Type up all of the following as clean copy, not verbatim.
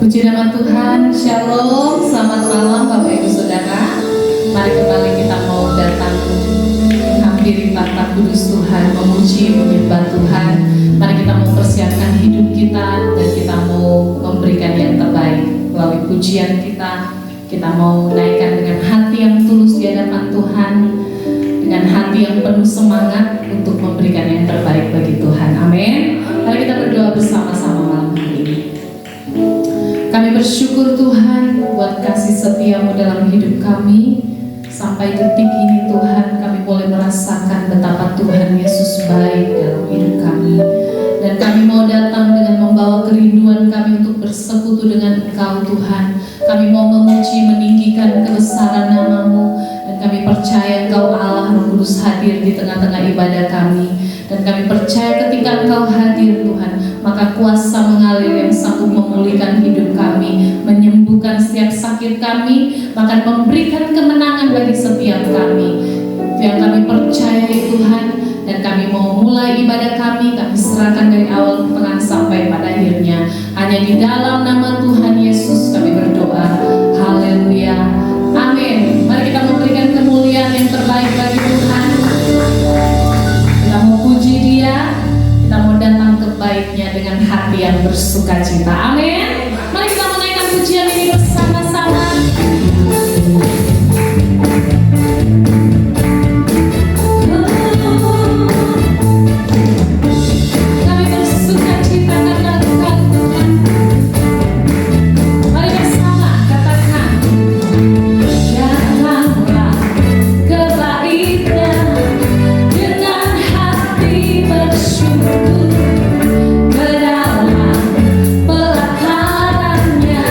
Puji nama Tuhan, Shalom, selamat malam Bapak Ibu Saudara. Mari kembali kita mau datang menghampiri tahta kudus Tuhan, memuji, menyembah Tuhan. Mari kita mau persiapkan hidup kita dan kita mau memberikan yang terbaik melalui pujian kita. Kita mau naikkan dengan hati yang tulus di hadapan Tuhan, dengan hati yang penuh semangat untuk memberikan yang terbaik bagi Tuhan. Amin. Mari kita berdoa bersama-sama malam hari ini. Kami bersyukur Tuhan buat kasih setiamu dalam hidup kami. Sampai detik ini Tuhan, kami boleh merasakan betapa Tuhan Yesus baik dalam hidup kami. Dan kami mau datang dengan membawa kerinduan kami untuk bersekutu dengan Engkau Tuhan. Kami mau memuji, meninggikan kebesaran nama-Mu. Dan kami percaya Engkau Allah Roh Kudus hadir di tengah-tengah ibadah kami. Dan kami percaya ketika Engkau hadir Tuhan, maka kuasa mengalir yang sanggup memulihkan hidup kami, menyembuhkan setiap sakit kami, bahkan memberikan kemenangan bagi setiap kami. Itu yang kami percayai Tuhan. Dan kami mau mulai ibadah kami serahkan dari awal tengah sampai pada akhirnya. Hanya di dalam nama Tuhan Yesus kami berdoa. Haleluya. Amin. Mari kita memberikan kemuliaan yang terbaik bagi Tuhan. Kita mau puji Dia, kita mau datang ke baiknya dengan hati yang bersuka cita. Amin. Mari kita menaikkan pujian ini bersama-sama. Ke dalam pelatarannya.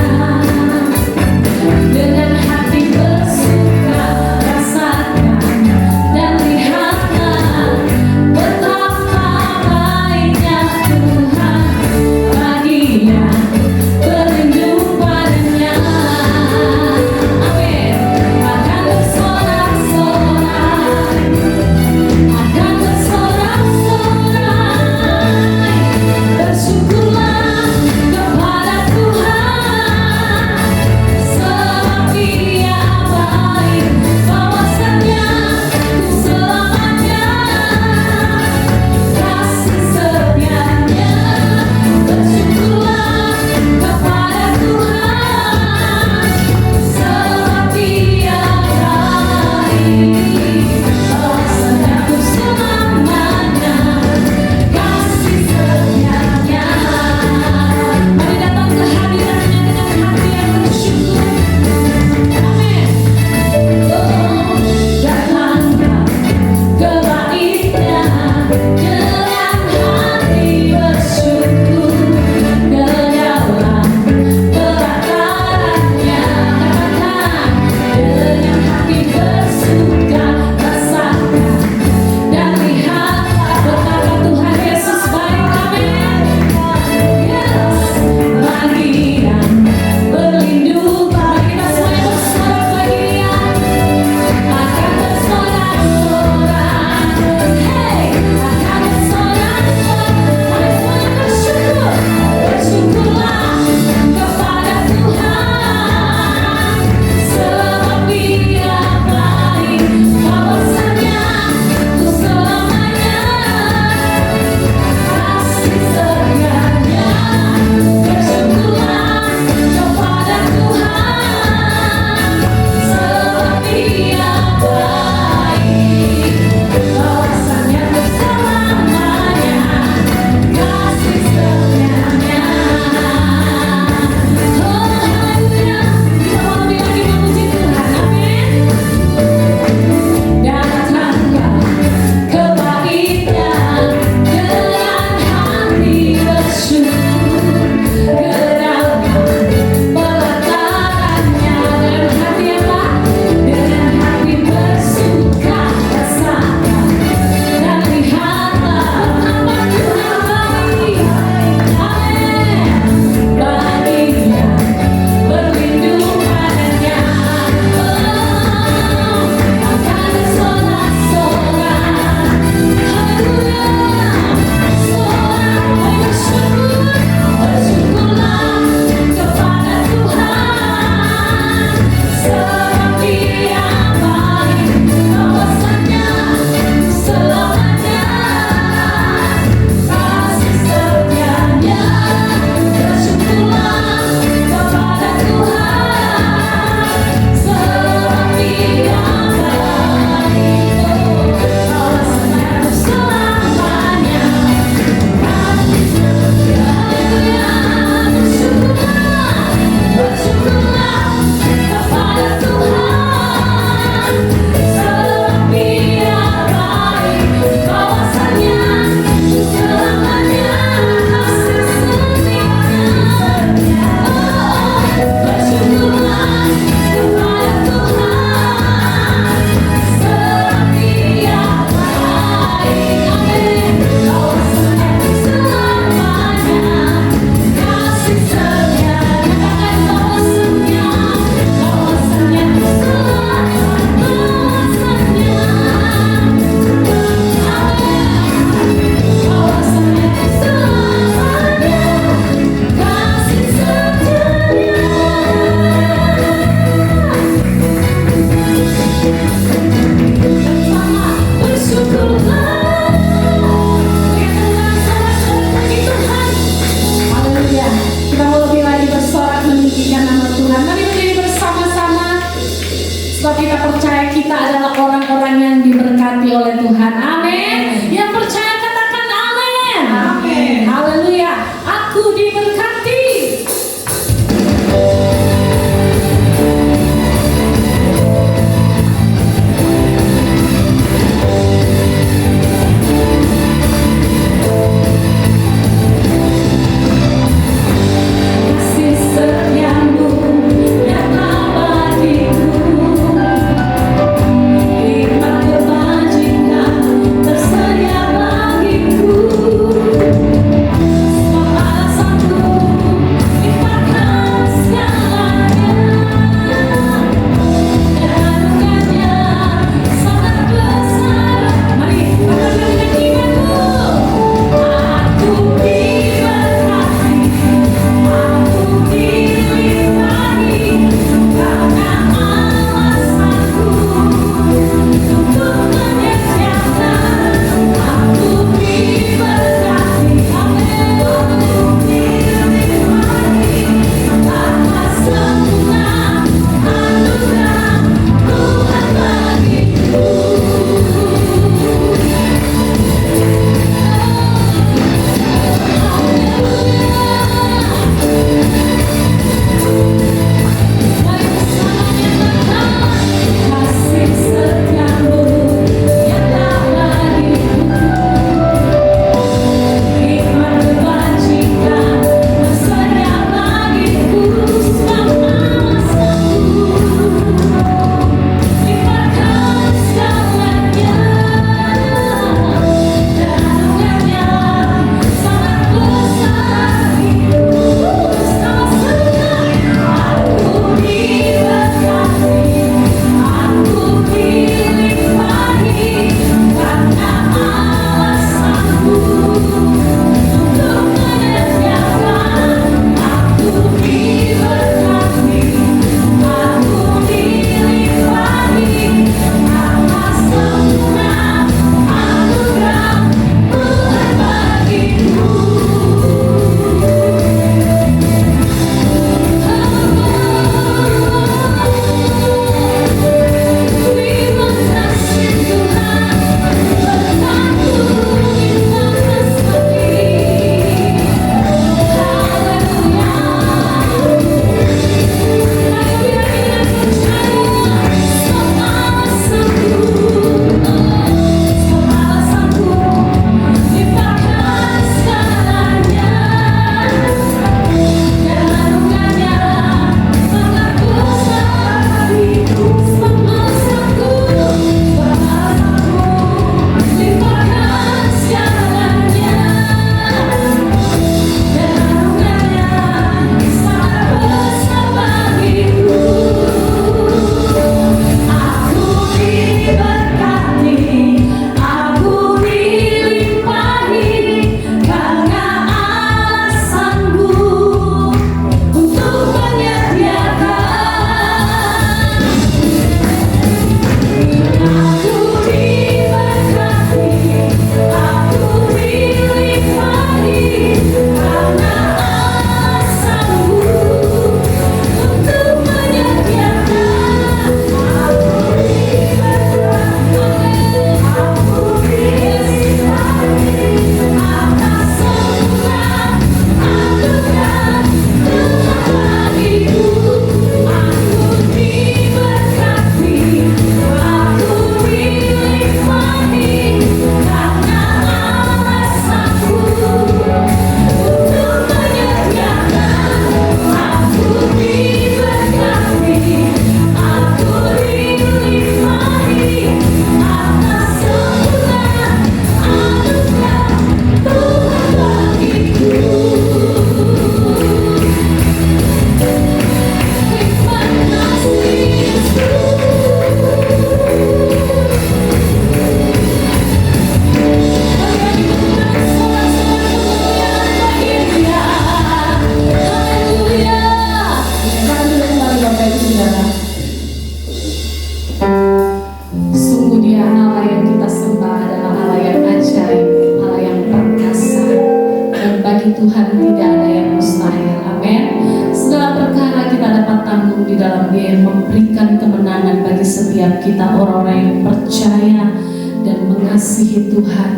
terkandung di dalam Dia yang memberikan kemenangan bagi setiap kita orang-orang yang percaya dan mengasihi Tuhan.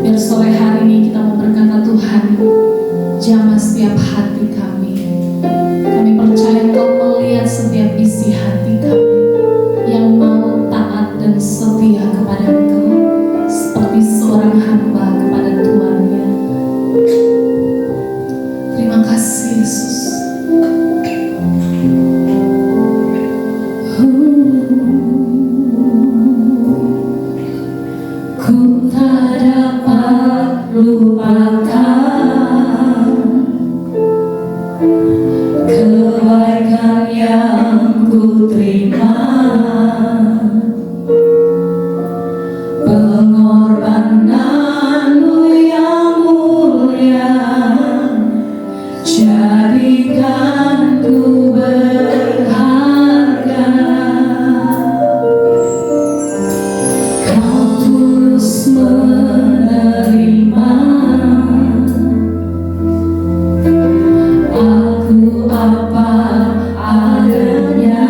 Biar sore hari ini kita mau berkata, Tuhan, jamah setiap hati kami. Kami percaya Engkau melihat setiap isi hati kami yang mau taat dan setia kepada Engkau seperti seorang hamba kepada tuannya. Terima kasih Yesus. Ku tak dapat lupakan kebaikan yang ku terima, pengorbanan-Mu yang mulia, jadikan ku berharga. Kau tulus menerima aku apa adanya.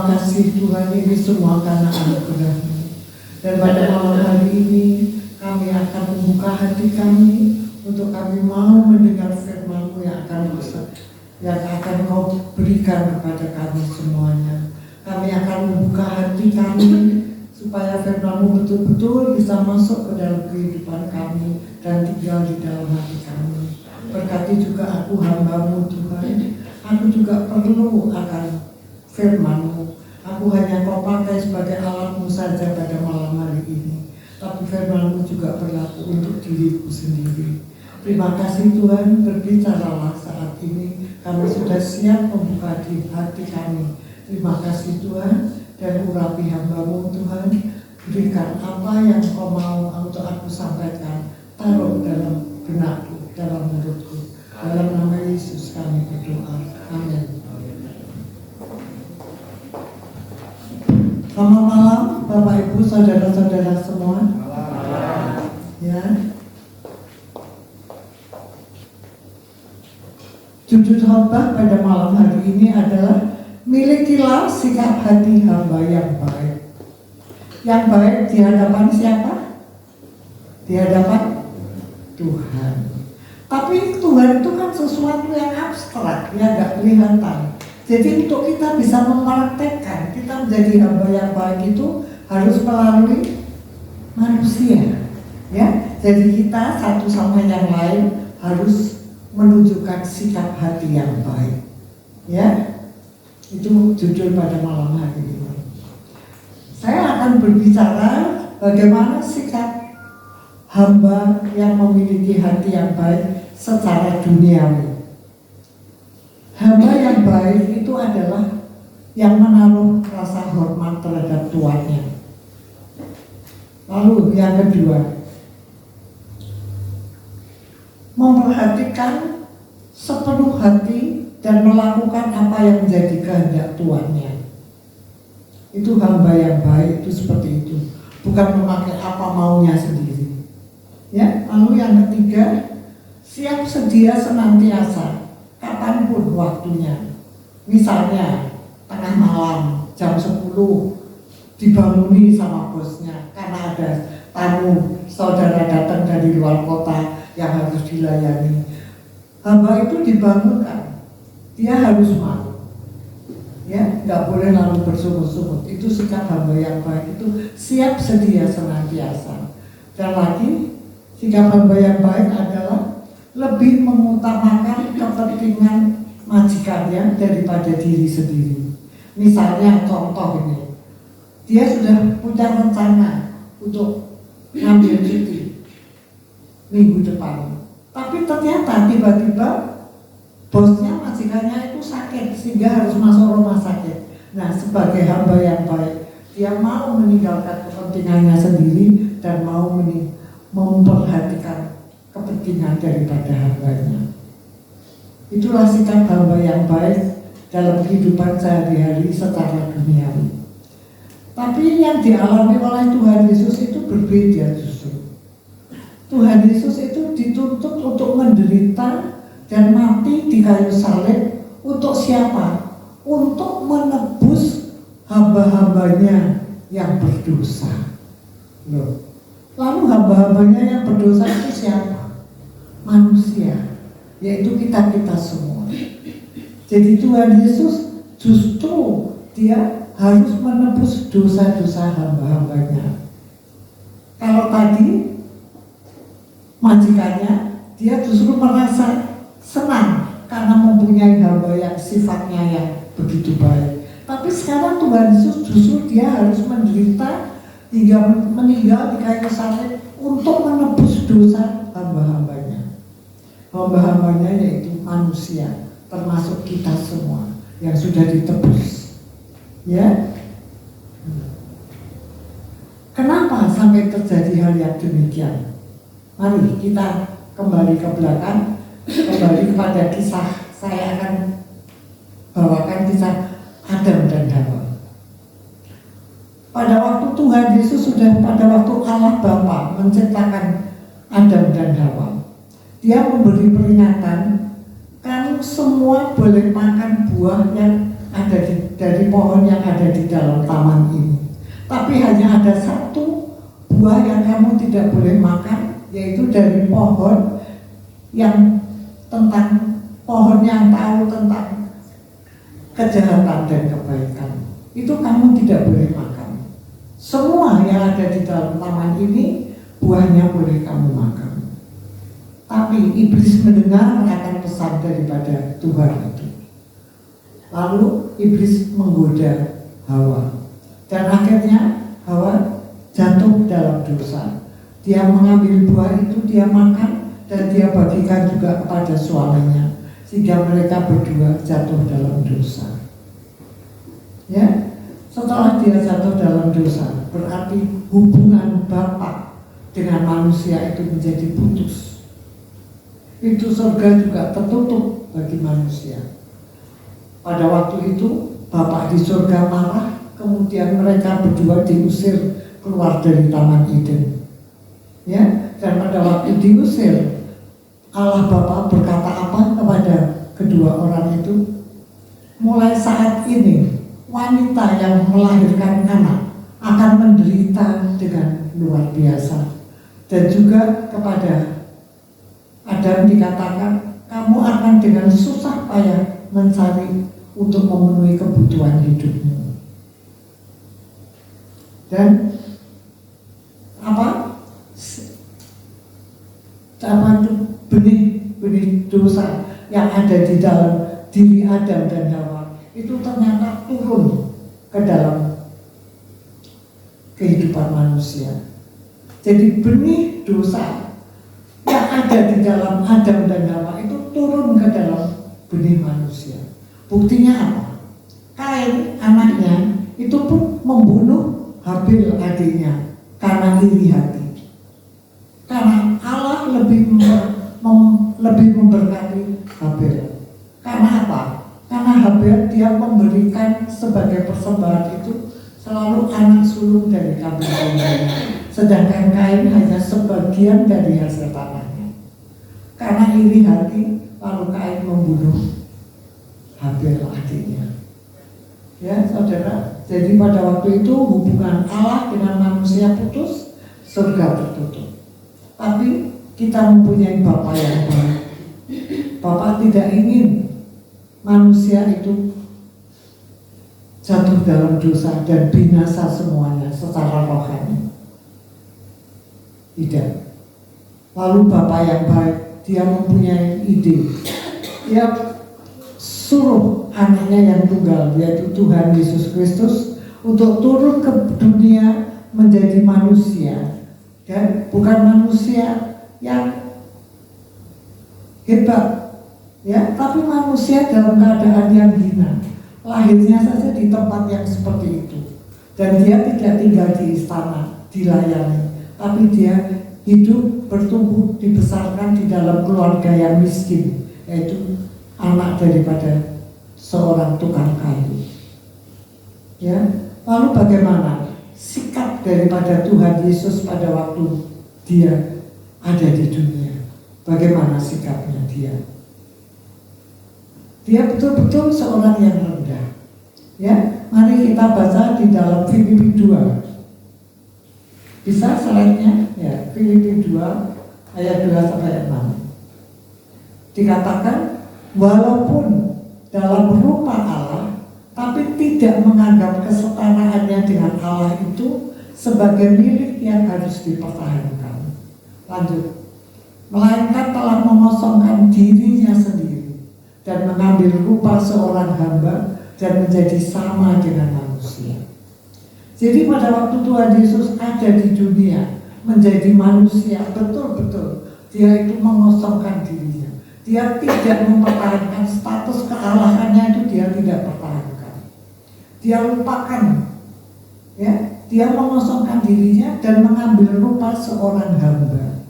Terima kasih Tuhan, ini semua karena anugerah-Mu. Dan pada malam hari ini kami akan membuka hati kami untuk kami mau mendengar firman-Mu yang akan Kau berikan kepada kami semuanya. Kami akan membuka hati kami supaya firman-Mu betul-betul bisa masuk ke dalam kehidupan kami dan tinggal di dalam hati kami. Berkati juga aku hamba-Mu Tuhan. Aku juga perlu akan firman-Mu. Aku hanya Kau pakai sebagai alat-Mu saja pada malam hari ini. Tapi firman-Mu juga berlaku untuk diriku sendiri. Terima kasih Tuhan, berbicaralah saat ini. Kami sudah siap membuka hati kami. Terima kasih Tuhan, dan urapi hamba-Mu Tuhan. Berikan apa yang Kau mau untuk aku sampaikan. Taruh dalam benakku, dalam mulutku. Dalam nama Yesus kami berdoa. Amin. Selamat malam Bapak Ibu, saudara-saudara semua. Ya. Judul khotbah pada malam hari ini adalah milikilah sikap hati hamba yang baik. Yang baik di hadapan siapa? Di hadapan Tuhan. Tapi Tuhan itu kan sesuatu yang abstrak, ya nggak kelihatan. Jadi untuk kita bisa mempraktekkan, kita menjadi hamba yang baik itu harus melalui manusia, ya. Jadi kita satu sama yang lain harus menunjukkan sikap hati yang baik, ya. Itu judul pada malam hari ini. Saya akan berbicara bagaimana sikap hamba yang memiliki hati yang baik secara duniawi. Hamba yang baik itu adalah yang menaruh rasa hormat terhadap tuannya. Lalu yang kedua, memperhatikan sepenuh hati dan melakukan apa yang menjadi kehendak tuannya. Itu hamba yang baik, itu seperti itu. Bukan memakai apa maunya sendiri. Ya, lalu yang ketiga, siap sedia senantiasa kapanpun waktunya. Misalnya tengah malam jam 10 dibanguni sama bosnya karena ada tamu saudara datang dari luar kota yang harus dilayani. Hamba itu dibangunkan, dia harus mau, ya, nggak boleh lalu bersungut-sungut. Itu sikap hamba yang baik, itu siap sedia senantiasa. Dan lagi, sikap hamba yang baik adalah lebih mengutamakan kepentingan majikannya daripada diri sendiri. Misalnya contoh ini, dia sudah punya rencana untuk ngambil cuti minggu depan, tapi ternyata tiba-tiba bosnya, majikannya itu sakit sehingga harus masuk rumah sakit. Nah, sebagai hamba yang baik, dia mau meninggalkan kepentingannya sendiri dan mau memperhatikan kepentingan daripada hambanya. Itulah sikap hamba yang baik dalam kehidupan sehari-hari secara duniawi. Tapi yang dialami oleh Tuhan Yesus itu berbeda justru. Tuhan Yesus itu dituntut untuk menderita dan mati di kayu salib untuk siapa? Untuk menebus hamba-hambanya yang berdosa. Loh. Lalu hamba-hambanya yang berdosa itu siapa? Manusia, yaitu kita semua. Jadi Tuhan Yesus justru dia harus menebus dosa-dosa hamba-hambanya. Kalau tadi majikannya, dia justru merasa senang karena mempunyai hamba yang sifatnya yang begitu baik. Tapi sekarang Tuhan Yesus justru dia harus menderita hingga meninggal di kayu salib untuk menebus dosa hamba-hambanya. Hamba-hambanya yaitu manusia, termasuk kita semua yang sudah ditebus. Ya. Kenapa sampai terjadi hal yang demikian? Mari kita kembali ke belakang, kembali kepada kisah. Saya akan bawakan kisah Adam dan Hawa. Pada waktu Tuhan Yesus pada waktu Allah Bapa menciptakan Adam dan Hawa, Dia memberi peringatan, kamu semua boleh makan buah yang ada di dari pohon yang ada di dalam taman ini. Tapi hanya ada satu buah yang kamu tidak boleh makan, yaitu dari pohon yang pohon yang tahu tentang kejahatan dan kebaikan. Itu kamu tidak boleh makan. Semua yang ada di dalam taman ini buahnya boleh kamu makan. Tapi iblis mendengar akan pesan daripada Tuhan itu. Lalu iblis menggoda Hawa. Dan akhirnya Hawa jatuh dalam dosa. Dia mengambil buah itu, dia makan, dan dia bagikan juga kepada suaminya. Sehingga mereka berdua jatuh dalam dosa. Ya, setelah dia jatuh dalam dosa, berarti hubungan Bapa dengan manusia itu menjadi putus. Itu surga juga tertutup bagi manusia. Pada waktu itu Bapa di surga marah, kemudian mereka berdua diusir keluar dari Taman Eden. Ya, dan pada waktu diusir, Allah Bapa berkata apa kepada kedua orang itu? Mulai saat ini wanita yang melahirkan anak akan menderita dengan luar biasa. Dan juga kepada Adam dikatakan, kamu akan dengan susah payah mencari untuk memenuhi kebutuhan hidupmu. Dan benih dosa yang ada di dalam diri Adam dan Hawa itu ternyata turun ke dalam kehidupan manusia. Jadi benih dosa yang ada di dalam Adam dan Hawa itu turun ke dalam benih manusia. Buktinya apa? Kain anaknya itu pun membunuh Habil adiknya karena iri hati. Karena Allah lebih memberkati Habil. Karena apa? Karena Habil dia memberikan sebagai persembahan itu selalu anak sulung dari kambing domba. Sedangkan Kain hanya sebagian dari hasil tanahnya. Karena iri hati, lalu Kain membunuh Habil adiknya. Ya saudara, jadi pada waktu itu hubungan Allah dengan manusia putus, surga tertutup. Tapi kita mempunyai Bapa yang baik. Bapa tidak ingin manusia itu jatuh dalam dosa dan binasa semuanya secara rohani. Tidak. Lalu Bapa yang baik, dia mempunyai ide. Dia suruh anaknya yang tunggal, yaitu Tuhan Yesus Kristus, untuk turun ke dunia menjadi manusia. Dan bukan manusia yang hebat, ya, tapi manusia dalam keadaan yang hina. Lahirnya saja di tempat yang seperti itu. Dan dia tidak tinggal di istana, dilayani, tapi dia hidup, bertumbuh, dibesarkan di dalam keluarga yang miskin, yaitu anak daripada seorang tukang kayu. Ya, lalu bagaimana sikap daripada Tuhan Yesus pada waktu dia ada di dunia? Bagaimana sikapnya dia? Dia betul-betul seorang yang rendah. Ya, mari kita baca di dalam Filipi 2. Bisa slide-nya? Ya, Filipi 2 ayat 2 sampai 6. Dikatakan, walaupun dalam rupa Allah, tapi tidak menganggap kesetaraannya dengan Allah itu sebagai milik yang harus dipertahankan. Lanjut. Melainkan telah mengosongkan dirinya sendiri dan mengambil rupa seorang hamba dan menjadi sama dengan manusia. Jadi pada waktu Tuhan Yesus ada di dunia menjadi manusia, betul-betul dia itu mengosongkan dirinya. Dia tidak mempertahankan status kealahannya, itu dia tidak pertahankan. Dia lupakan, ya, dia mengosongkan dirinya dan mengambil rupa seorang hamba.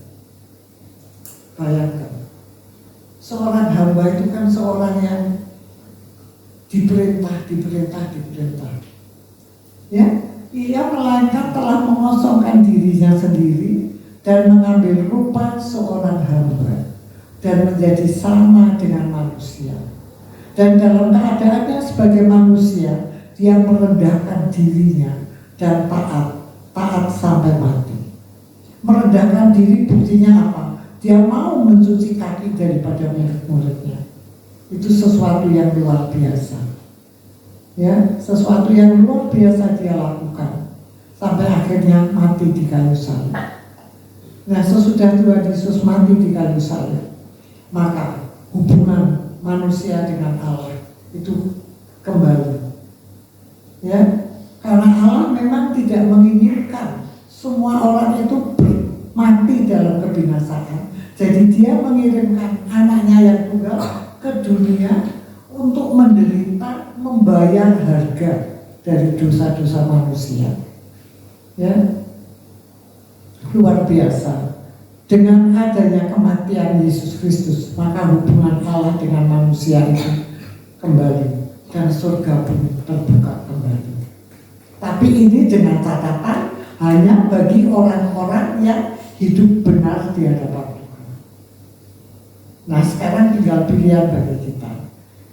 Bayangkan, seorang hamba itu kan seorang yang diperintah. Ya, ia melainkan telah mengosongkan dirinya sendiri dan mengambil rupa seorang hamba dan menjadi sama dengan manusia. Dan dalam keadaannya sebagai manusia, dia merendahkan dirinya dan taat sampai mati. Merendahkan diri buktinya apa? Dia mau mencuci kaki daripada murid-muridnya. Itu sesuatu yang luar biasa. Ya, sesuatu yang luar biasa dia lakukan sampai akhirnya mati di kayu salib. Nah, sesudah Tuhan Yesus mati di kayu salib, maka hubungan manusia dengan Allah itu kembali. Ya, karena Allah memang tidak menginginkan semua orang itu mati dalam kebinasaan. Jadi dia mengirimkan anaknya yang tunggal ke dunia untuk menderita, membayar harga dari dosa-dosa manusia. Ya, luar biasa. Dengan adanya kematian Yesus Kristus, maka hubungan Allah dengan manusia itu kembali dan surga pun terbuka kembali. Tapi ini dengan catatan hanya bagi orang-orang yang hidup benar di hadapan Tuhan. Nah, sekarang tinggal pilihan bagi kita.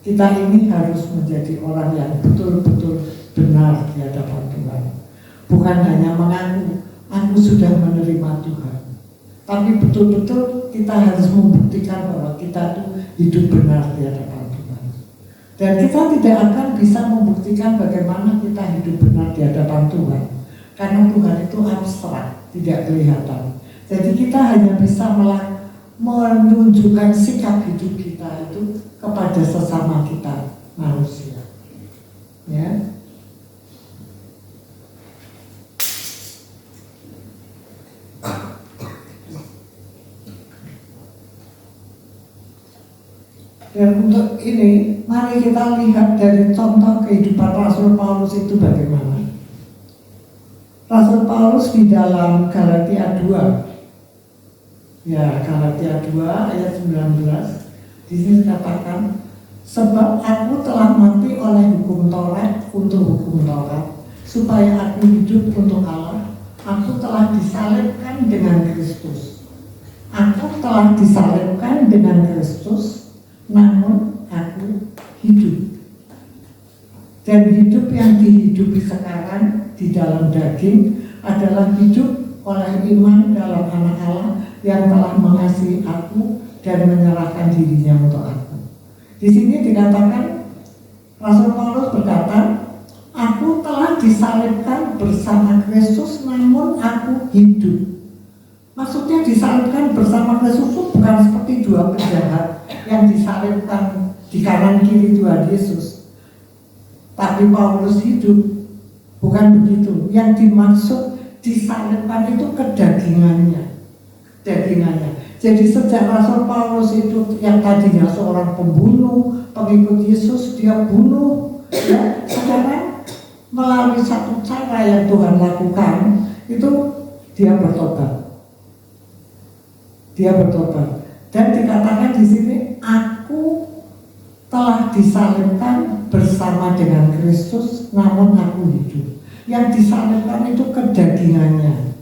Kita ini harus menjadi orang yang betul-betul benar di hadapan Tuhan. Bukan hanya mengaku, aku sudah menerima Tuhan. Tapi betul-betul kita harus membuktikan bahwa kita itu hidup benar di hadapan Tuhan. Dan kita tidak akan bisa membuktikan bagaimana kita hidup benar di hadapan Tuhan. Karena Tuhan itu abstrak, tidak kelihatan. Jadi kita hanya bisa menunjukkan sikap hidup kita itu kepada sesama kita manusia. Ya. Dan untuk ini, mari kita lihat dari contoh kehidupan Rasul Paulus itu bagaimana. Rasul Paulus di dalam Galatia 2, ya Galatia 2 ayat 19, di sini katakan, sebab aku telah mati oleh hukum Taurat untuk hukum Taurat, supaya aku hidup untuk Allah. Aku telah disalibkan dengan Kristus. Aku telah disalibkan dengan Kristus. Namun aku hidup, dan hidup yang dihidupi sekarang di dalam daging adalah hidup oleh iman dalam Anak Allah yang telah mengasihi aku dan menyerahkan dirinya untuk aku. Di sini dikatakan, Rasul Paulus berkata, aku telah disalibkan bersama Kristus, namun aku hidup. Maksudnya disalibkan bersama Kristus itu bukan seperti dua penjahat yang disalibkan di kanan kiri Tuhan Yesus. Tapi Paulus hidup, bukan begitu. Yang dimaksud disalibkan itu kedagingannya, dagingannya. Jadi sejak Rasul Paulus itu yang tadinya seorang pembunuh, pengikut Yesus, dia bunuh. Ya, sekarang melalui satu cara yang Tuhan lakukan, itu dia bertobat. Dia bertobat. Dan dikatakan di sini, aku telah disalibkan bersama dengan Kristus, namun aku hidup. Yang disalibkan itu kedagingannya.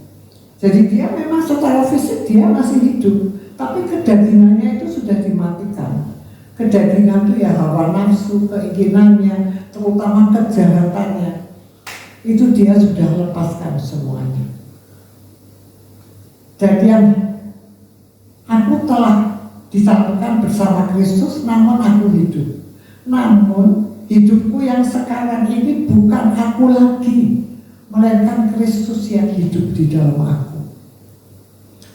Jadi dia memang secara fisik dia masih hidup, tapi kedagingannya itu sudah dimatikan. Kedagingan itu ya hawa nafsu, keinginannya, terutama kejahatannya, itu dia sudah lepaskan semuanya. Jadi yang aku telah disalibkan bersama Kristus, namun aku hidup. Namun hidupku yang sekarang ini bukan aku lagi, melainkan Kristus yang hidup di dalam aku.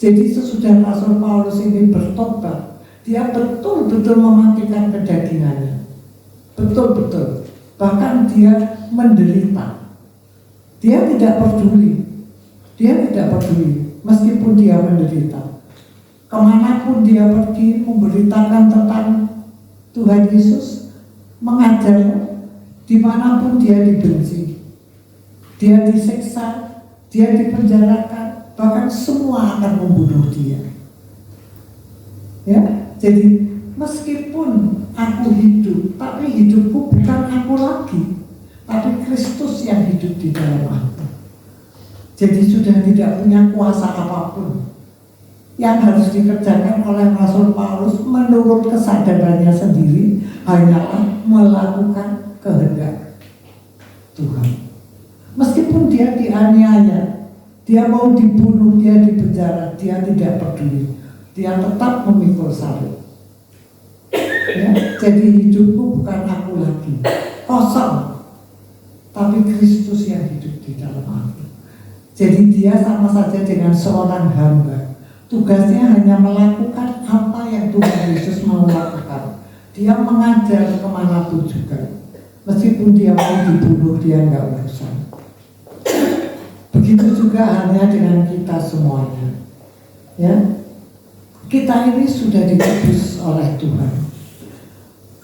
Jadi sesudah Rasul Paulus ini bertobat, dia betul-betul mematikan kedagingannya. Betul-betul. Bahkan dia menderita. Dia tidak peduli. Dia tidak peduli meskipun dia menderita. Kemanapun dia pergi memberitakan tentang Tuhan Yesus, mengajar, dimanapun dia dibenci, dia disiksa, dia dipenjarakan, bahkan semua akan membunuh dia. Ya, jadi meskipun aku hidup, tapi hidupku bukan aku lagi, tapi Kristus yang hidup di dalam aku. Jadi sudah tidak punya kuasa apapun. Yang harus dikerjakan oleh Rasul Paulus menurut kesadarannya sendiri hanyalah melakukan kehendak Tuhan. Meskipun dia dianiaya, dia mau dibunuh, dia dipenjara, dia tidak peduli. Dia tetap memikul salib. Ya, jadi hidupku bukan aku lagi, kosong, tapi Kristus yang hidup di dalam aku. Jadi dia sama saja dengan seorang hamba. Tugasnya hanya melakukan apa yang Tuhan Yesus mau lakukan. Dia mengajar kemanapun juga. Meskipun dia mau dibunuh, dia nggak urusan. Begitu juga halnya dengan kita semuanya. Ya, kita ini sudah ditebus oleh Tuhan.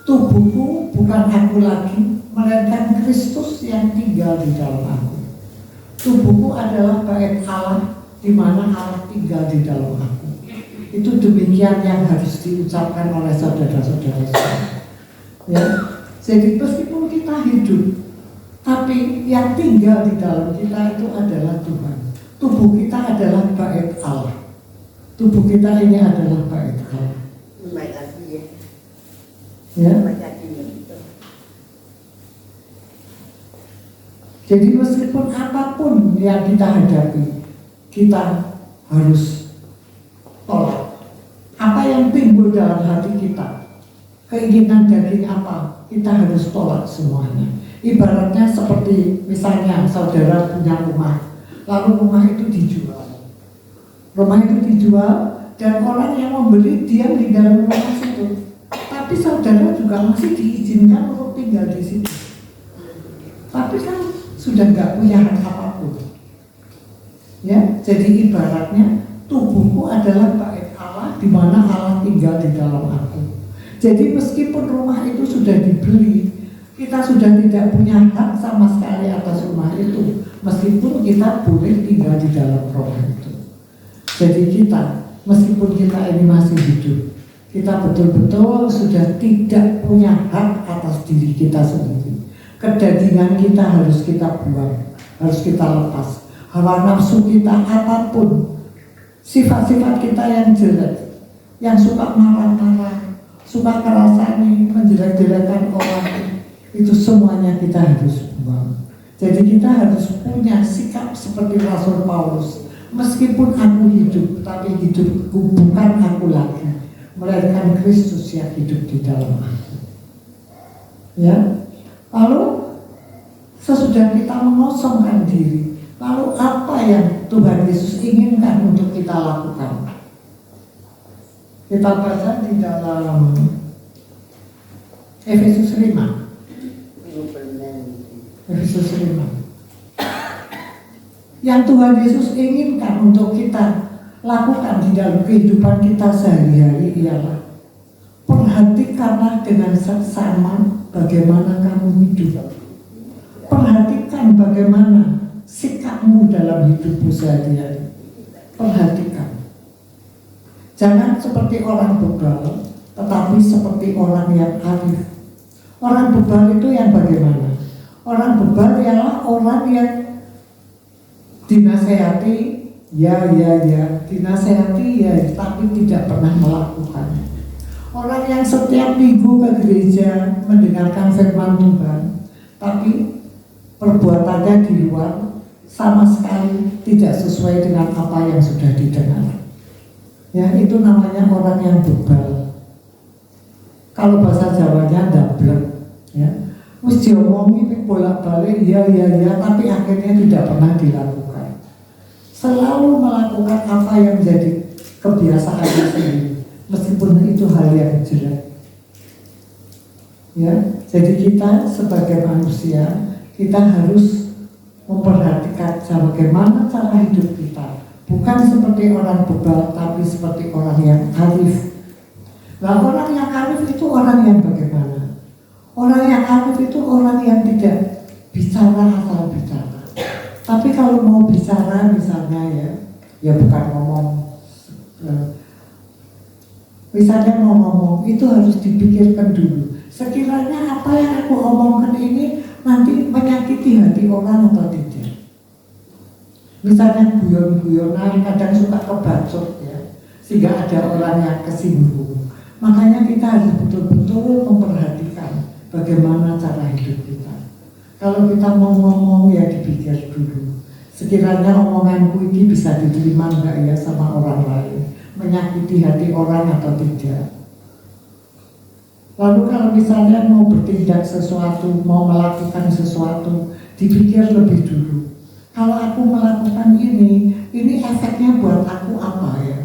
Tubuhku bukan aku lagi, melainkan Kristus yang tinggal di dalam aku. Tubuhku adalah bait Allah, di mana Allah tinggal di dalam aku. Itu demikian yang harus diucapkan oleh saudara-saudara saya. Ya, jadi meskipun kita hidup, tapi yang tinggal di dalam kita itu adalah Tuhan. Tubuh kita adalah bait Allah. Tubuh kita ini adalah bait Allah. Ya. Jadi meskipun apapun yang kita hadapi, kita harus tolak. Apa yang timbul dalam hati kita, keinginan daging apa, kita harus tolak semuanya. Ibaratnya seperti misalnya saudara punya rumah, lalu rumah itu dijual. Rumah itu dijual dan orang yang membeli diam di dalam rumah situ. Tapi saudara juga masih diizinkan untuk tinggal di situ. Tapi kan sudah nggak punya hak apapun. Ya, jadi ibaratnya tubuhku adalah bait Allah, di mana Allah tinggal di dalam aku. Jadi meskipun rumah itu sudah dibeli, kita sudah tidak punya hak sama sekali atas rumah itu, meskipun kita boleh tinggal di dalam rumah itu. Jadi kita, meskipun kita ini masih hidup, kita betul-betul sudah tidak punya hak atas diri kita sendiri. Kedagingan kita harus kita buang, harus kita lepas. Hawa nafsu kita apapun, sifat-sifat kita yang jelek, yang suka marah-marah, suka kerasani, menjelek-jelekan orang, itu semuanya kita harus buang. Jadi kita harus punya sikap seperti Rasul Paulus. Meskipun aku hidup, tapi hidupku bukan aku lagi, melainkan Kristus yang hidup di dalam aku. Ya, lalu sesudah kita mengosongkan diri, lalu apa yang Tuhan Yesus inginkan untuk kita lakukan? Kita baca di dalam Efesus 5. Efesus 5. Yang Tuhan Yesus inginkan untuk kita lakukan di dalam kehidupan kita sehari-hari ialah perhatikanlah dengan seksama bagaimana kamu hidup. Perhatikan bagaimana sikapmu dalam hidupmu sehari-hari. Perhatikan. Jangan seperti orang bebal, tetapi seperti orang yang arif. Orang bebal itu yang bagaimana? Orang bebal ialah orang yang dinasehati, ya, dinasehati ya, tapi tidak pernah melakukannya. Orang yang setiap minggu ke gereja mendengarkan firman Tuhan, tapi perbuatannya di luar sama sekali tidak sesuai dengan apa yang sudah didengar. Ya, itu namanya orang yang bebal. Kalau bahasa Jawanya dablek, ya. Wis diomongi bolak-balik ya, tapi akhirnya tidak pernah dilakukan. Selalu melakukan apa yang menjadi kebiasaannya sendiri, meskipun itu hal yang jelek. Ya, jadi kita sebagai manusia, kita harus memperhatikan bagaimana cara hidup kita. Bukan seperti orang bebal, tapi seperti orang yang arif. Nah, orang yang arif itu orang yang bagaimana? Orang yang arif itu orang yang tidak bicara asal bicara. Tapi kalau mau bicara misalnya ya bukan ngomong. Misalnya mau ngomong, itu harus dipikirkan dulu. Sekiranya apa yang aku omongkan ini nanti menyakiti hati orang atau tidak. Misalnya guyon-guyonan kadang suka kebacok ya, sehingga ada orang yang kesinggung. Makanya kita harus betul-betul memperhatikan bagaimana cara hidup kita. Kalau kita mau ngomong ya dipikir dulu. Sekiranya omonganku ini bisa diterima enggak ya sama orang lain, menyakiti hati orang atau tidak. Lalu kalau misalnya mau bertindak sesuatu, mau melakukan sesuatu, dipikir lebih dulu. Kalau aku melakukan ini efeknya buat aku apa ya?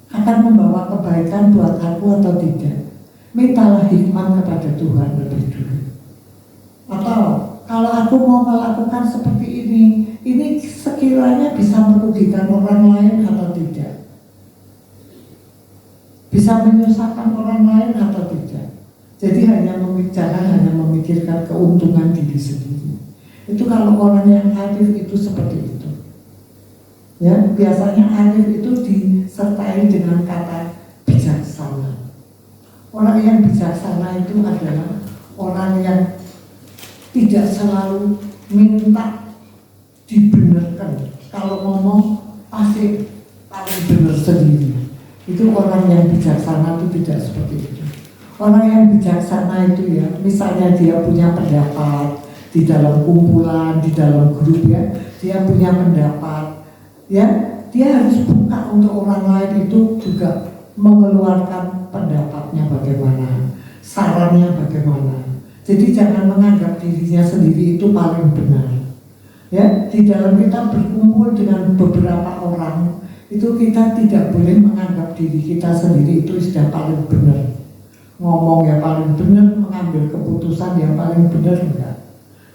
Akan membawa kebaikan buat aku atau tidak? Mintalah hikmat kepada Tuhan lebih dulu. Atau kalau aku mau melakukan seperti ini sekiranya bisa merugikan orang lain atau tidak? Bisa menyusahkan orang lain atau tidak? Jadi jangan hanya memikirkan keuntungan diri sendiri. Itu kalau orang yang arif itu seperti itu. Ya, biasanya arif itu disertai dengan kata bijaksana. Orang yang bijaksana itu adalah orang yang tidak selalu minta dibenarkan. Kalau ngomong pasti paling benar sendiri. Itu orang yang bijaksana itu tidak seperti itu. Orang yang bijaksana itu ya, misalnya dia punya pendapat di dalam kumpulan, di dalam grup ya, dia punya pendapat ya, dia harus buka untuk orang lain itu juga mengeluarkan pendapatnya bagaimana, sarannya bagaimana. Jadi jangan menganggap dirinya sendiri itu paling benar. Ya, di dalam kita berkumpul dengan beberapa orang, itu kita tidak boleh menganggap diri kita sendiri itu sudah paling benar. Ngomong yang paling benar, mengambil keputusan yang paling benar, enggak.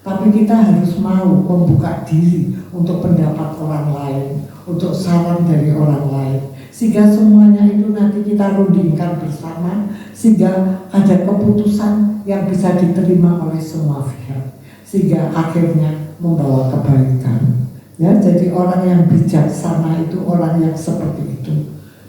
Tapi kita harus mau membuka diri untuk pendapat orang lain, untuk saran dari orang lain, sehingga semuanya itu nanti kita rundingkan bersama, sehingga ada keputusan yang bisa diterima oleh semua pihak, sehingga akhirnya membawa kebaikan. Ya, jadi orang yang bijaksana itu orang yang seperti itu,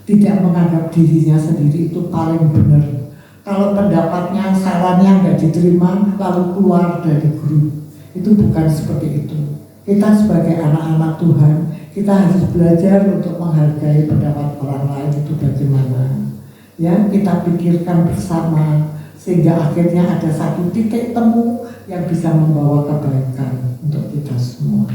tidak menganggap dirinya sendiri itu paling benar. Kalau pendapatnya, sarannya nggak diterima, lalu keluar dari grup, itu bukan seperti itu. Kita sebagai anak-anak Tuhan, kita harus belajar untuk menghargai pendapat orang lain itu bagaimana. Ya, kita pikirkan bersama, sehingga akhirnya ada satu titik temu yang bisa membawa kebaikan untuk kita semua.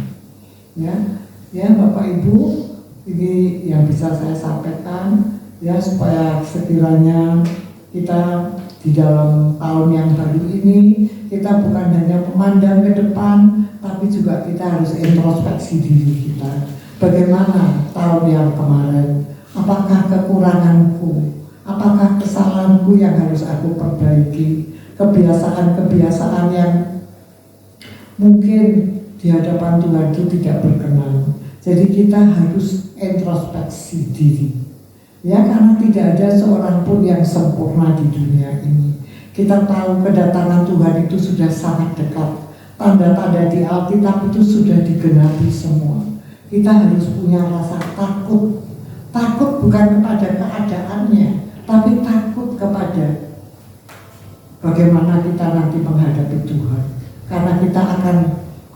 Ya Bapak Ibu, ini yang bisa saya sampaikan ya, supaya sekiranya kita di dalam tahun yang baru ini kita bukan hanya memandang ke depan, tapi juga kita harus introspeksi diri kita. Bagaimana tahun yang kemarin? Apakah kekuranganku? Apakah kesalahanku yang harus aku perbaiki? Kebiasaan-kebiasaan yang mungkin di hadapan Tuhan itu tidak berkenan. Jadi kita harus introspeksi diri. Ya, karena tidak ada seorang pun yang sempurna di dunia ini. Kita tahu kedatangan Tuhan itu sudah sangat dekat. Tanda-tanda di Alkitab itu sudah digenapi semua. Kita harus punya rasa takut. Takut bukan kepada keadaannya, tapi takut kepada bagaimana kita nanti menghadapi Tuhan. Karena kita akan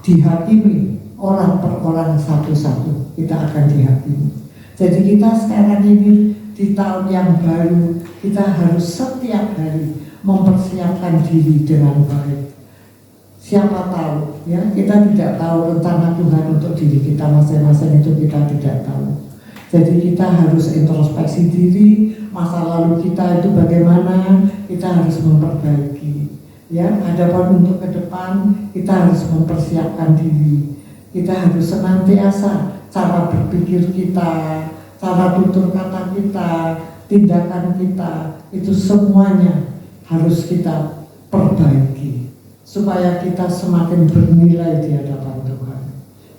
dihakimi orang per orang satu-satu. Kita akan dihakimi. Jadi kita sekarang ini di tahun yang baru, kita harus setiap hari mempersiapkan diri dengan baik. Siapa tahu ya, kita tidak tahu rencana Tuhan untuk diri kita masing-masing, itu kita tidak tahu. Jadi kita harus introspeksi diri, masa lalu kita itu bagaimana, kita harus memperbaiki. Ya, adapun untuk ke depan kita harus mempersiapkan diri. Kita harus senantiasa cara berpikir kita, cara tutur kata kita, tindakan kita, itu semuanya harus kita perbaiki supaya kita semakin bernilai di hadapan Tuhan.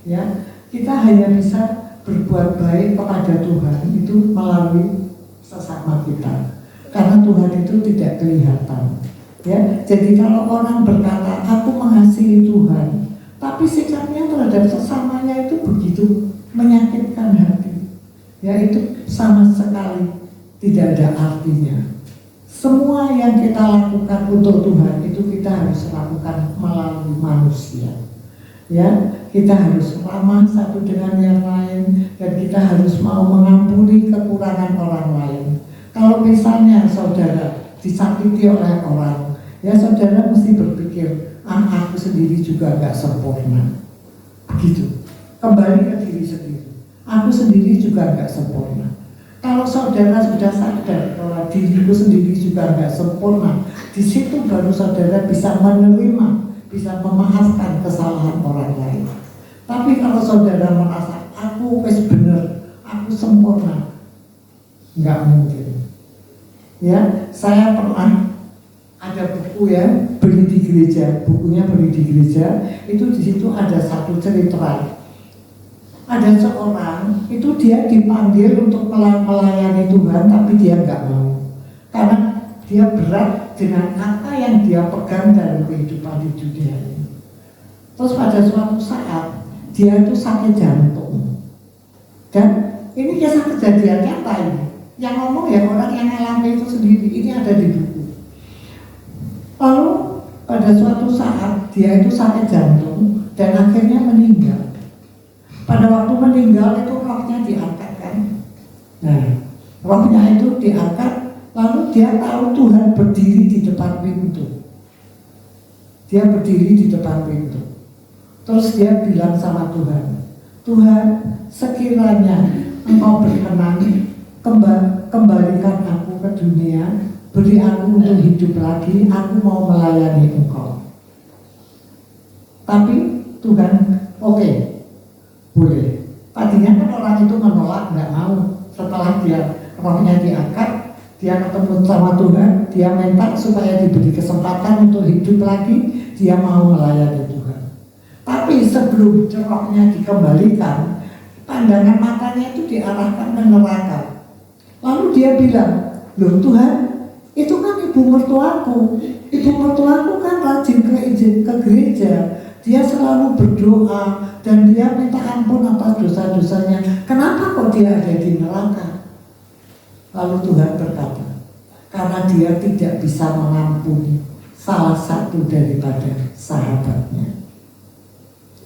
Ya, kita hanya bisa berbuat baik kepada Tuhan itu melalui sesama kita, karena Tuhan itu tidak kelihatan. Ya, jadi kalau orang berkata aku mengasihi Tuhan, tapi sikapnya terhadap sesamanya itu begitu menyakitkan hati, ya itu sama sekali tidak ada artinya. Semua yang kita lakukan untuk Tuhan itu kita harus lakukan melalui manusia. Ya, kita harus ramah satu dengan yang lain, dan kita harus mau mengampuni kekurangan orang lain. Kalau misalnya saudara disakiti oleh orang, ya saudara mesti berpikir, aku sendiri juga nggak sempurna. Begitu. Kembali ke diri sendiri. Aku sendiri juga nggak sempurna. Kalau saudara sudah sadar bahwa diriku sendiri juga nggak sempurna, di situ baru saudara bisa menerima, bisa memaafkan kesalahan orang lain. Tapi kalau saudara merasa aku wes bener, aku sempurna, nggak mungkin. Ya, saya pernah ada buku ya, beli di gereja, bukunya beli di gereja, itu di situ ada satu cerita. Ada seorang itu dia dipanggil untuk melayani Tuhan, tapi dia nggak mau karena dia berat dengan apa yang dia pegang dalam kehidupan di dunia ini. Terus pada suatu saat dia itu sakit jantung, dan ini kisah kejadian nyata ini. Yang ngomong ya orang yang alami itu sendiri, ini ada di buku. Lalu pada suatu saat dia itu sakit jantung dan akhirnya meninggal. Pada waktu meninggal itu rohnya diangkat kan. Nah, rohnya itu diangkat, lalu dia tahu Tuhan berdiri di depan pintu. Dia berdiri di depan pintu. Terus dia bilang sama Tuhan, Tuhan, sekiranya Engkau berkenan, kembalikan aku ke dunia, beri aku untuk hidup lagi, aku mau melayani Engkau. Tapi Tuhan, oke, boleh. Tadinya kan orang itu menolak, nggak mau. Setelah dia rohnya diangkat, dia ketemu sama Tuhan, dia minta supaya diberi kesempatan untuk hidup lagi, dia mau melayani Tuhan. Tapi sebelum rohnya dikembalikan, pandangan matanya itu diarahkan ke neraka. Lalu dia bilang, loh Tuhan, itu kan ibu mertuaku. Ibu mertuaku kan rajin ke gereja. Dia selalu berdoa dan dia minta ampun atas dosa-dosanya. Kenapa kok dia ada di neraka? Lalu Tuhan berkata, karena dia tidak bisa mengampuni salah satu daripada sahabatnya.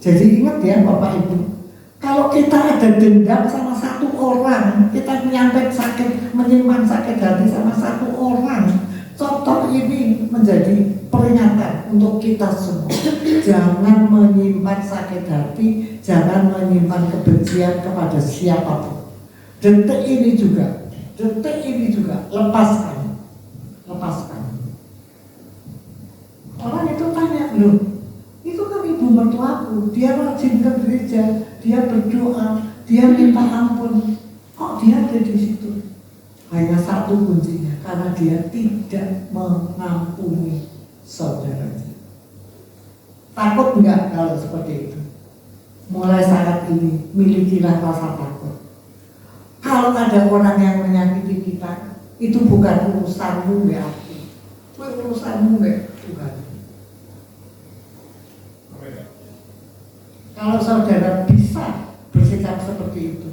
Jadi ingat ya Bapak Ibu, kalau kita ada dendam sama satu orang, kita menyimpan sakit hati sama satu orang, contoh ini menjadi peringatan untuk kita semua. Jangan menyimpan sakit hati, jangan menyimpan kebencian kepada siapapun. Detik ini juga, lepaskan. Orang itu tanya, loh, itu kan ibu mertuaku, dia rajin ke gereja, dia berdoa, dia minta ampun, kok dia ada di situ? Hanya satu kuncinya, karena dia tidak mengampuni saudaranya. Takut enggak kalau seperti itu? Mulai saat ini milikilah rasa takut. Kalau ada orang yang menyakiti kita, itu bukan urusanmu ya aku, itu urusanmu ya Tuhan. Kalau saudara bisa bersikap seperti itu,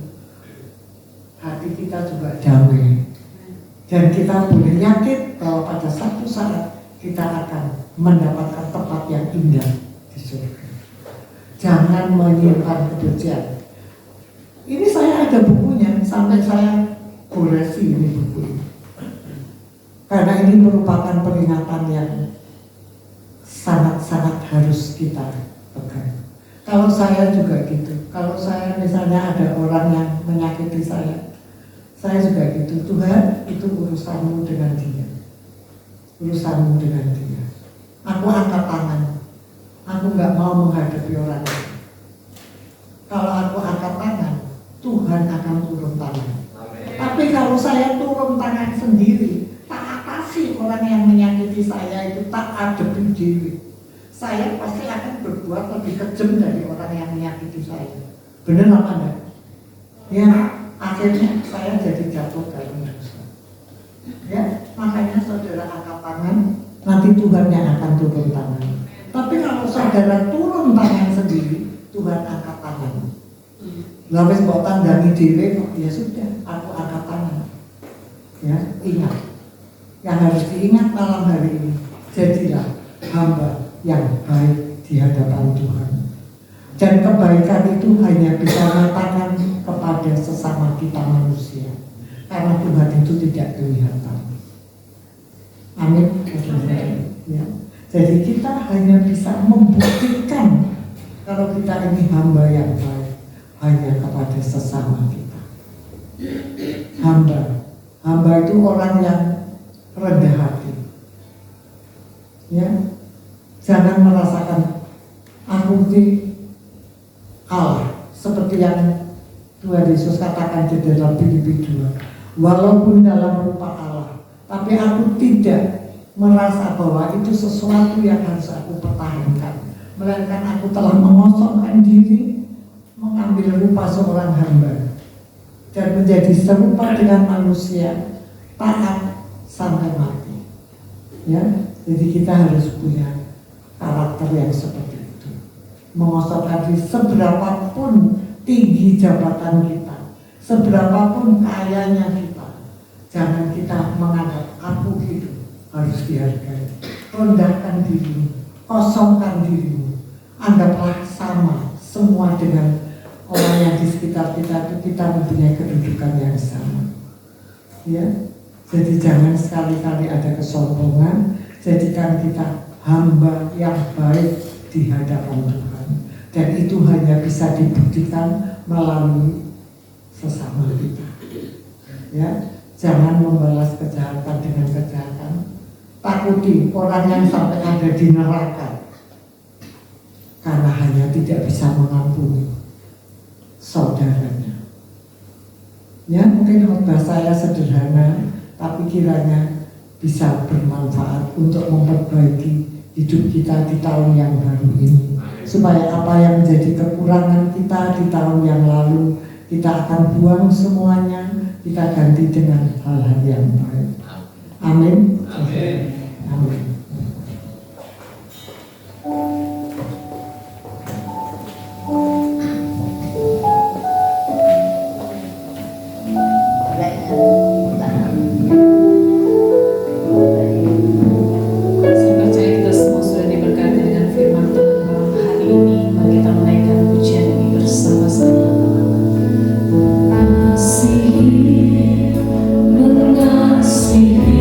hati kita juga damai. Dan kita boleh yakin bahwa pada satu saat kita akan mendapatkan tempat yang indah di surga. Jangan menyimpan kebencian. Ini saya ada bukunya, sampai saya koleksi ini buku ini. Karena ini merupakan peringatan yang sangat-sangat harus kita pegang. Kalau saya juga gitu, kalau saya misalnya ada orang yang menyakiti saya juga gitu, Tuhan itu urusanmu dengan dia, urusanmu dengan dia. Aku angkat tangan, aku nggak mau menghadapi orang lain. Kalau aku angkat tangan, Tuhan akan turun tangan. Tapi kalau saya turun tangan sendiri, tak atasi orang yang menyakiti saya itu, tak hadapin diri, saya pasti akan berbuat lebih kejam dari orang yang menyakiti saya. Benar apa enggak? Ya, akhirnya saya jadi jatuh dalam dosa. Ya, makanya saudara angkat tangan, nanti Tuhan yang akan turun tangan. Tapi kalau saudara turun tangan sendiri, Tuhan angkat tangan. Lalu kok tandani diri, ya sudah, aku angkat tangan. Ya, ingat. Yang harus diingat malam hari ini, jadilah hamba yang baik di hadapan Tuhan. Dan kebaikan itu hanya bisa nyatakan kepada sesama kita manusia, karena Tuhan itu tidak kelihatan. Amin. Ya. Jadi kita kita hanya bisa membuktikan kalau kita ini hamba yang baik hanya kepada sesama kita. Hamba itu orang yang rendah hati. Ya, jangan merasakan aku ini Allah, seperti yang Tuhan Yesus katakan di dalam Filipi 2. Walaupun dalam rupa Allah, tapi aku tidak merasa bahwa itu sesuatu yang harus aku pertahankan, melainkan aku telah mengosongkan diri, mengambil rupa seorang hamba dan menjadi serupa dengan manusia, taat sampai mati. Ya, jadi kita harus punya karakter yang seperti itu, mengosongkan diri seberapapun tinggi jabatan kita, seberapapun kayanya kita, jangan kita menganggap aku gitu, harus dihargai. Rendahkan dirimu, kosongkan dirimu, anggaplah sama semua dengan orang yang di sekitar kita itu, kita mempunyai kedudukan yang sama. Ya, jadi jangan sekali-kali ada kesombongan. Jadikan kita hamba yang baik di hadapan Tuhan, dan itu hanya bisa dibuktikan melalui sesama kita. Ya, jangan membalas kejahatan dengan kejahatan. Takuti orang yang sampai ada di neraka karena hanya tidak bisa mengampuni saudaranya. Ya, mungkin khotbah saya sederhana, tapi kiranya bisa bermanfaat untuk memperbaiki hidup kita di tahun yang baru ini, supaya apa yang menjadi kekurangan kita di tahun yang lalu kita akan buang semuanya, kita ganti dengan hal-hal yang baik. Amin. Amin. Amin. Saya percaya kita semua sudah diberkati dengan firman Tuhan malam hari ini. Mari kita menaikkan pujian ini bersama-sama. Mengasihi, mengasihi,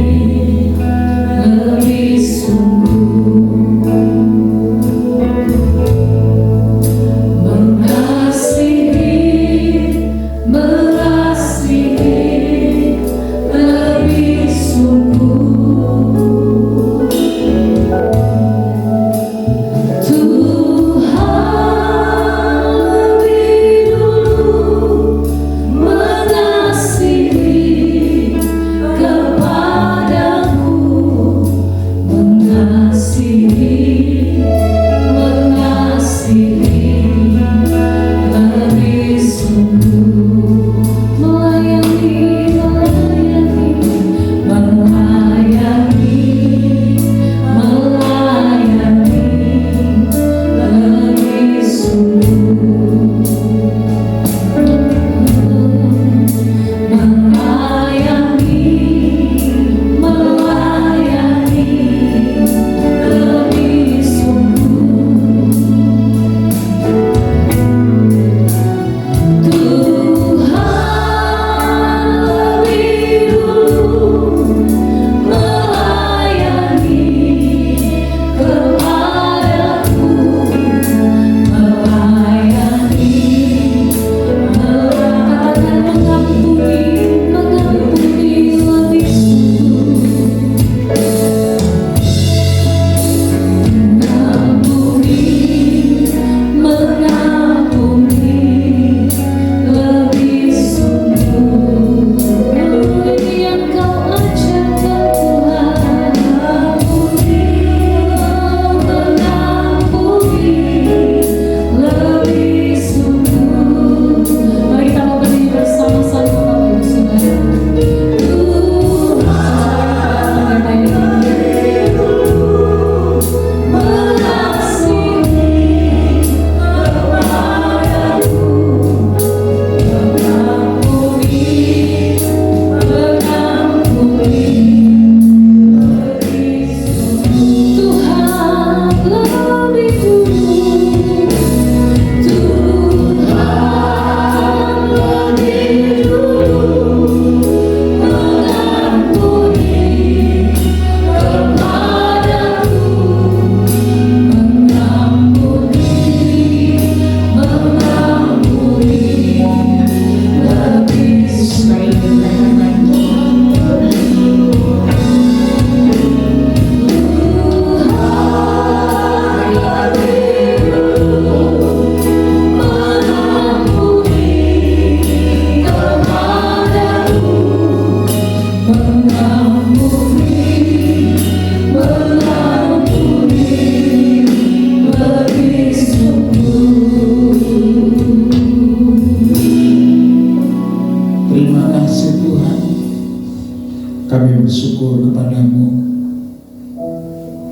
Kami bersyukur kepadamu.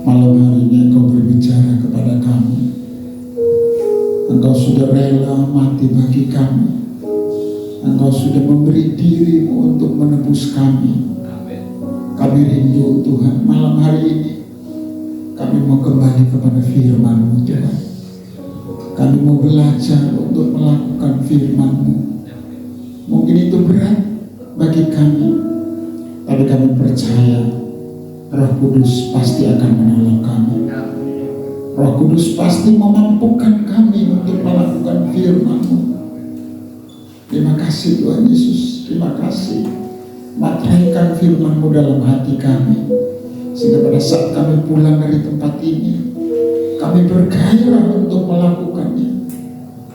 Malam hari ini Engkau berbicara kepada kami. Engkau sudah rela mati bagi kami. Engkau sudah memberi dirimu untuk menebus kami. Kami rindu Tuhan, malam hari ini kami mau kembali kepada firman-Mu Tuhan. Kami mau belajar untuk melakukan firman-Mu. Mungkin itu berat bagi kami, tapi kami percaya Roh Kudus pasti akan menolong kami. Roh Kudus pasti memampukan kami untuk melakukan firman-Mu. Terima kasih Tuhan Yesus, terima kasih. Matraikan firman-Mu dalam hati kami, sehingga pada saat kami pulang dari tempat ini, kami bergairah untuk melakukannya.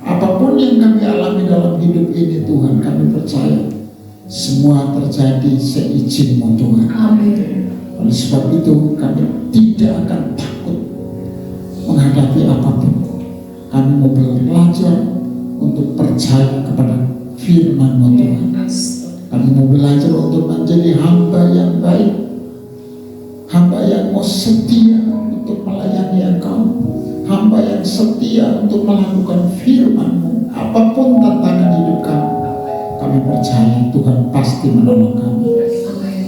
Apapun yang kami alami dalam hidup ini Tuhan, kami percaya semua terjadi seizin-Mu Tuhan. Amin. Oleh sebab itu kami tidak akan takut menghadapi apapun. Kami mau belajar untuk percaya kepada firman-Mu Tuhan. Kami mau belajar untuk menjadi hamba yang baik, hamba yang mau setia untuk melayani Engkau, hamba yang setia untuk melakukan firman-Mu. Apapun tantangan hidup kami percaya Tuhan pasti menolong kami.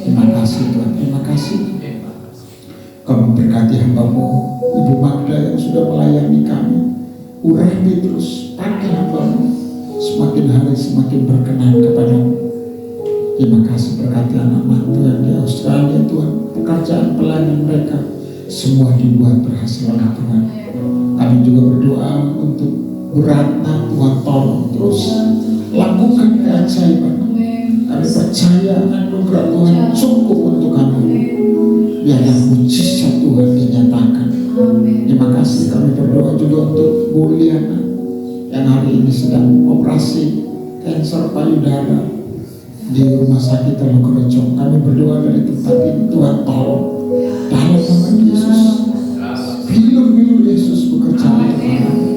Terima kasih Tuhan, terima kasih. Kau memberkati hamba-Mu Ibu Magda yang sudah melayani kami. Urapi terus, pakai hamba-Mu semakin hari semakin berkenan kepadamu. Terima kasih, berkati anak mantu yang di Australia Tuhan. Pekerjaan pelayanan mereka semua dibuat berhasil oleh Tuhan. Kami juga berdoa untuk Bu Ratna, Tuhan tolong terus lakukan keajaiban. Kami percaya anugerah Tuhan cukup untuk kami. Biarlah mujizat Tuhan dinyatakan. Terima kasih. Kami berdoa juga untuk Bu Liana yang hari ini sedang operasi kanker payudara di rumah sakit Teluk Rejo. Kami berdoa dari tempat ini, Tuhan tolong dalam nama Yesus. Bilu-bilu Yesus bekerja.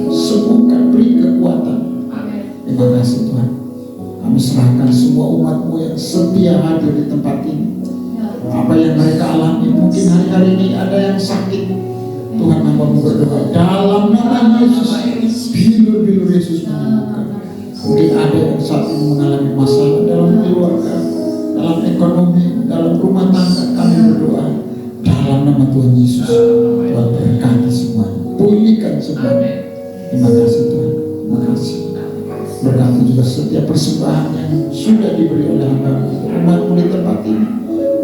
Sembuhkan, beri kekuatan. Terima kasih Tuhan. Kami serahkan semua umat-Mu yang setia hadir di tempat ini. Apa yang mereka alami, mungkin hari-hari ini ada yang sakit. Tuhan, hamba-Mu berdoa dalam nama Yesus. Bilu-bilu Yesus menyembuhkan. Mungkin ada yang saat ini mengalami masalah dalam keluarga, dalam ekonomi, dalam rumah tangga. Kami berdoa dalam nama Tuhan Yesus. Tuhan berkati semuanya, pulihkan semuanya. Terima kasih Tuhan, terima kasih. Berkati juga setiap persembahan yang sudah diberi oleh umat-Mu di tempat ini,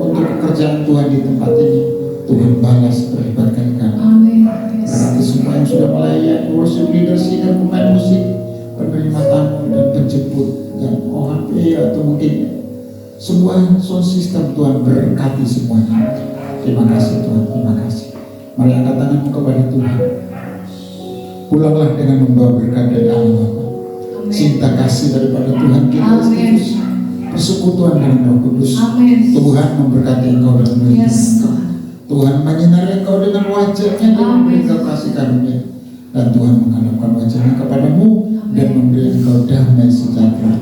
untuk pekerjaan Tuhan di tempat ini. Tuhan balas berlipat kali kami. Berkati semua yang sudah melayani, worship leader, singer, pemain musik, penerima tamu dan penjemput dan OHP atau mungkin semua sound system. Tuhan berkati semuanya. Terima kasih Tuhan, terima kasih. Mari angkat tanganmu kepada Tuhan. Pulanglah dengan membawa berkat dari Allah Bapa, cinta kasih daripada Tuhan kita Yesus, persekutuan dengan Roh Kudus. Tuhan memberkati engkau dan melindungi engkau. Tuhan menyinari engkau dengan wajah-Nya dan memberi engkau kasih karunia, dan Tuhan menghadapkan wajah-Nya kepadamu dan memberi engkau damai sejahtera.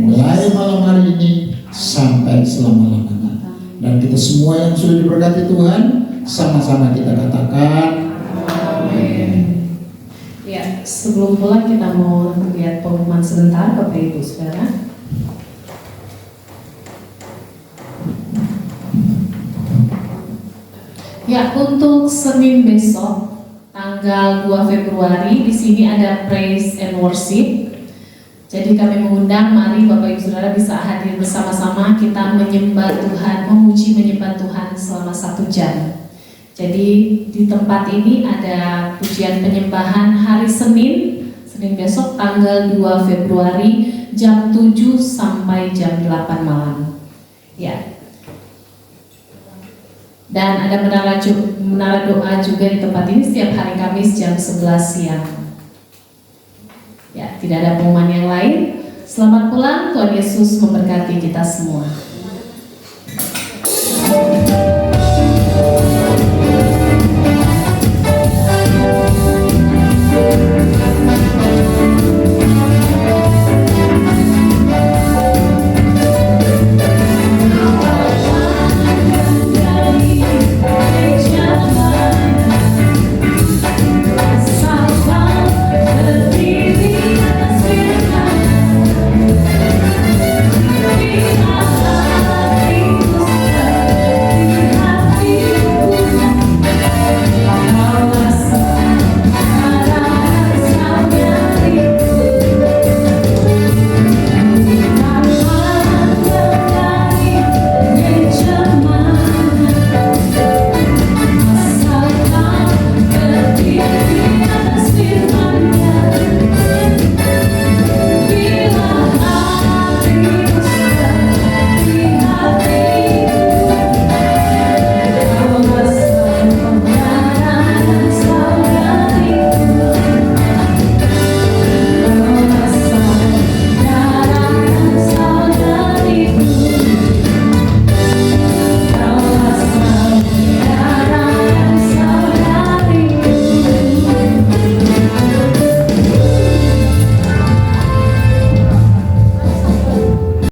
Mulai malam hari ini sampai selama-lamanya. Dan kita semua yang sudah diberkati Tuhan, sama-sama kita katakan amin. Ya, sebelum pulang kita mau lihat pengumuman sebentar Bapak Ibu Saudara. Ya, untuk Senin besok tanggal 2 Februari di sini ada praise and worship. Jadi kami mengundang, mari Bapak Ibu Saudara bisa hadir bersama-sama kita menyembah Tuhan, memuji menyembah Tuhan selama 1 jam. Jadi di tempat ini ada pujian penyembahan hari Senin besok tanggal 2 Februari jam 7 sampai jam 8 malam. Ya. Dan ada menara doa juga di tempat ini setiap hari Kamis jam 11 siang. Ya, tidak ada pengumuman yang lain. Selamat pulang, Tuhan Yesus memberkati kita semua.